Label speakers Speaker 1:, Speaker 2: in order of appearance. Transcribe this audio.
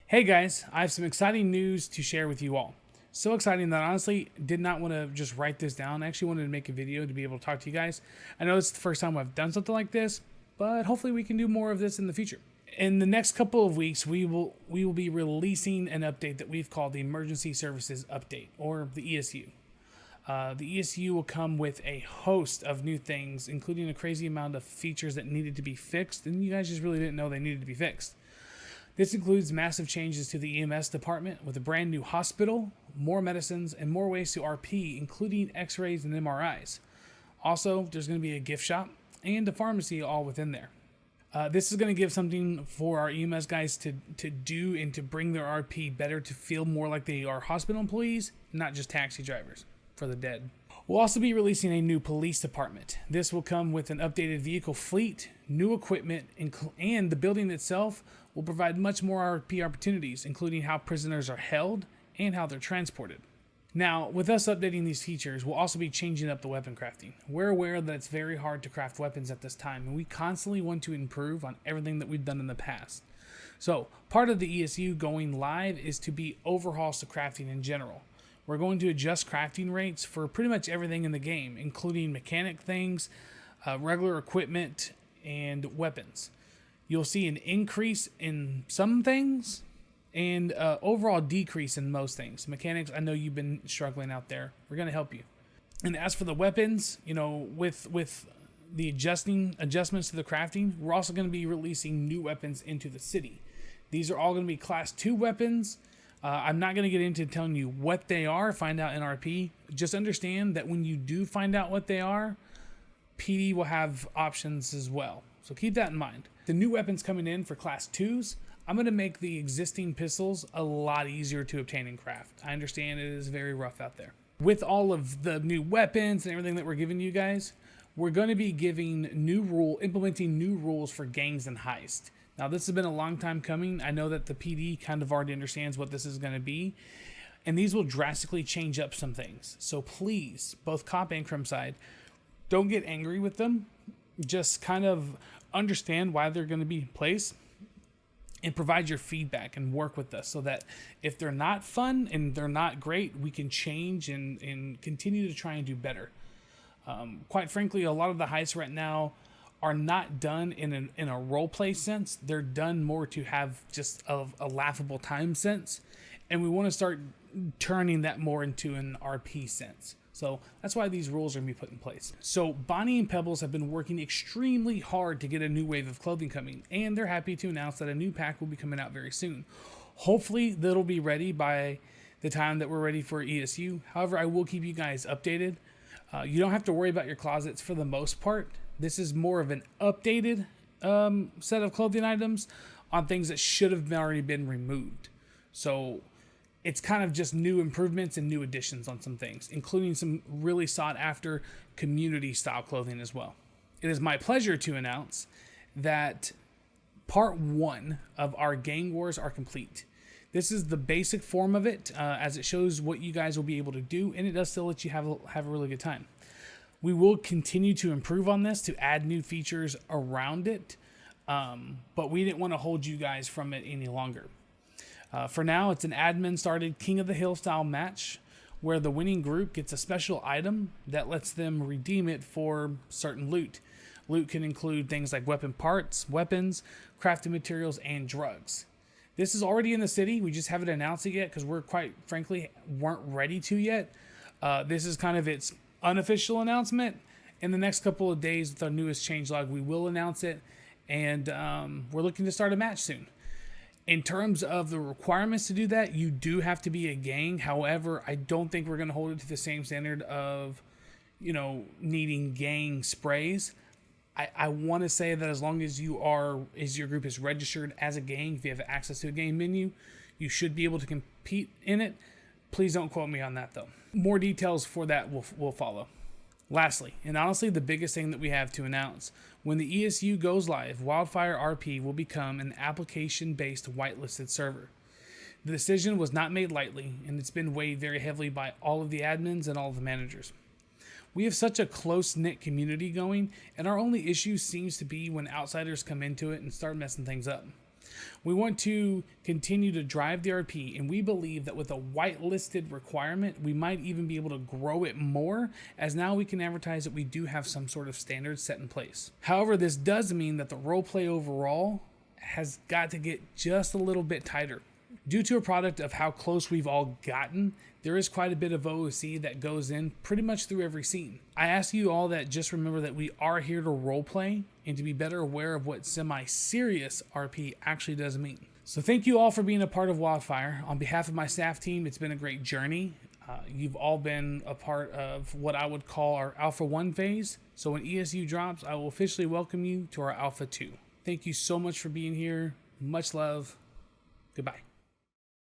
Speaker 1: Hey guys, I have some exciting news to share with you all. So exciting that I honestly did not want to just write this down. I actually wanted to make a video to be able to talk to you guys. I know it's the first time I've done something like this, but hopefully we can do more of this in the future. In the next couple of weeks, we will be releasing an update that we've called the Emergency Services Update, or the ESU. The ESU will come with a host of new things, including a crazy amount of features that needed to be fixed, and you guys just really didn't know they needed to be fixed. This includes massive changes to the EMS department with a brand new hospital, more medicines, and more ways to RP, including x-rays and MRIs. Also, there's going to be a gift shop and a pharmacy all within there. This is going to give something for our EMS guys to do and to bring their RP better, to feel more like they are hospital employees, not just taxi drivers for the dead. We'll also be releasing a new police department. This will come with an updated vehicle fleet, new equipment, and the building itself will provide much more RP opportunities, including how prisoners are held and how they're transported. Now, with us updating these features, we'll also be changing up the weapon crafting. We're aware that it's very hard to craft weapons at this time, and we constantly want to improve on everything that we've done in the past. So, part of the ESU going live is to be overhauls to crafting in general. We're going to adjust crafting rates for pretty much everything in the game, including mechanic things, regular equipment, and weapons. You'll see an increase in some things and overall decrease in most things. Mechanics, I know you've been struggling out there. We're going to help you. And as for the weapons, you know, with the adjustments to the crafting, we're also going to be releasing new weapons into the city. These are all going to be class 2 weapons. I'm not going to get into telling you what they are. Find out in RP. Just understand that when you do find out what they are, PD will have options as well. So keep that in mind. The new weapons coming in for class 2s, I'm going to make the existing pistols a lot easier to obtain and craft. I understand it is very rough out there. With all of the new weapons and everything that we're giving you guys, we're going to be implementing new rules for gangs and heist. Now, this has been a long time coming. I know that the PD kind of already understands what this is going to be, and these will drastically change up some things. So please, both cop and crim side, don't get angry with them. Just kind of understand why they're going to be in place and provide your feedback and work with us so that if they're not fun and they're not great, we can change and continue to try and do better. Quite frankly, a lot of the heists right now are not done in a role play sense. They're done more to have just a laughable time sense, and we want to start turning that more into an RP sense. So that's why these rules are going to be put in place. So Bonnie and Pebbles have been working extremely hard to get a new wave of clothing coming, and they're happy to announce that a new pack will be coming out very soon. Hopefully that'll be ready by the time that we're ready for ESU. However, I will keep you guys updated. You don't have to worry about your closets for the most part. This is more of an updated set of clothing items on things that should have already been removed. So it's kind of just new improvements and new additions on some things, including some really sought after community style clothing as well. It is my pleasure to announce that part 1 of our gang wars are complete. This is the basic form of it, as it shows what you guys will be able to do, and it does still let you have a really good time. We will continue to improve on this to add new features around it, but we didn't want to hold you guys from it any longer. For now, it's an admin-started King of the Hill style match where the winning group gets a special item that lets them redeem it for certain loot. Loot can include things like weapon parts, weapons, crafting materials, and drugs. This is already in the city. We just haven't announced it yet because we're quite frankly weren't ready to yet. This is kind of its unofficial announcement. In the next couple of days with our newest changelog, we will announce it, and we're looking to start a match soon. In terms of the requirements to do that, you do have to be a gang. However, I don't think we're going to hold it to the same standard of, needing gang sprays. I want to say that as long as your group is registered as a gang, if you have access to a gang menu, you should be able to compete in it. Please don't quote me on that, though. More details for that will follow. Lastly, and honestly the biggest thing that we have to announce, when the ESU goes live, WYLDFIRE RP will become an application-based whitelisted server. The decision was not made lightly, and it's been weighed very heavily by all of the admins and all of the managers. We have such a close-knit community going, and our only issue seems to be when outsiders come into it and start messing things up. We want to continue to drive the RP, and we believe that with a whitelisted requirement, we might even be able to grow it more, as now we can advertise that we do have some sort of standards set in place. However, this does mean that the roleplay overall has got to get just a little bit tighter. Due to a product of how close we've all gotten, there is quite a bit of OOC that goes in pretty much through every scene. I ask you all that just remember that we are here to roleplay and to be better aware of what semi-serious RP actually does mean. So thank you all for being a part of Wildfire. On behalf of my staff team, it's been a great journey. You've all been a part of what I would call our Alpha 1 phase. So when ESU drops, I will officially welcome you to our Alpha 2. Thank you so much for being here. Much love. Goodbye.